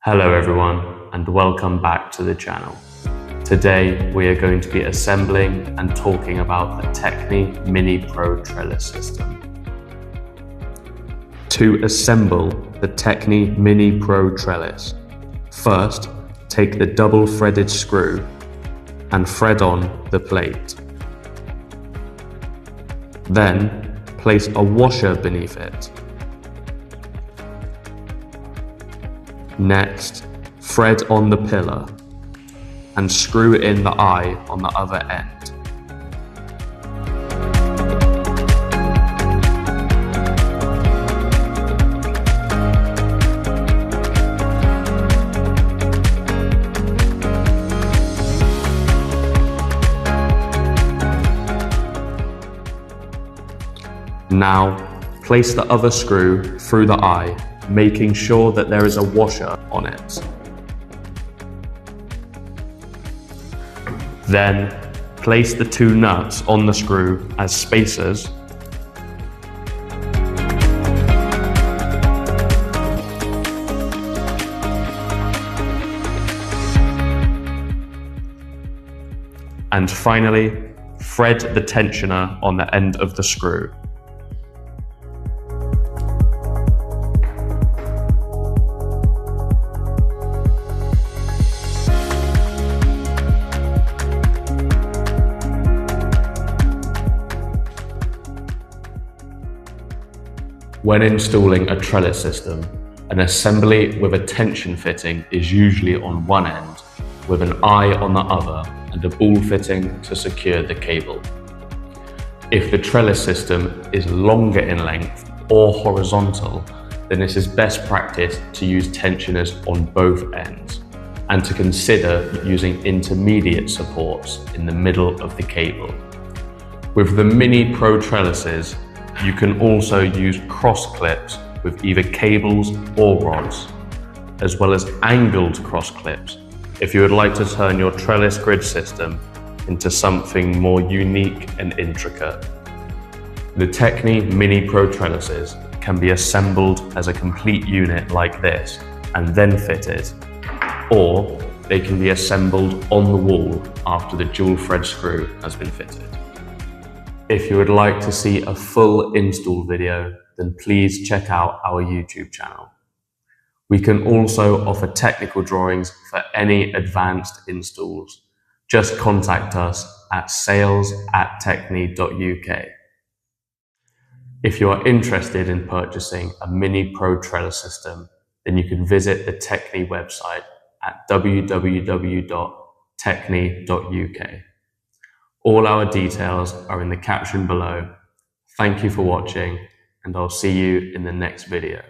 Hello everyone and welcome back to the channel. Today we are going to be assembling and talking about the TECNI Mini Pro Trellis system. To assemble the TECNI Mini Pro Trellis, first take the double threaded screw and thread on the plate. Then place a washer beneath it. Next, thread on the pillar and screw in the eye on the other end. Now, place the other screw through the eye, making sure that there is a washer on it. Then, place the two nuts on the screw as spacers and finally, thread the tensioner on the end of the screw. When installing a trellis system, an assembly with a tension fitting is usually on one end, with an eye on the other and a ball fitting to secure the cable. If the trellis system is longer in length or horizontal, then it is best practice to use tensioners on both ends and to consider using intermediate supports in the middle of the cable. With the Mini Pro trellises, you can also use cross clips with either cables or rods, as well as angled cross clips if you would like to turn your trellis grid system into something more unique and intricate. The TECNI Mini Pro trellises can be assembled as a complete unit like this and then fitted, or they can be assembled on the wall after the dual thread screw has been fitted. If you would like to see a full install video, then please check out our YouTube channel. We can also offer technical drawings for any advanced installs. Just contact us at sales@tecni.uk. If you are interested in purchasing a Mini Pro Trellis system, then you can visit the TECNI website at www.tecni.uk. All our details are in the caption below. Thank you for watching, and I'll see you in the next video.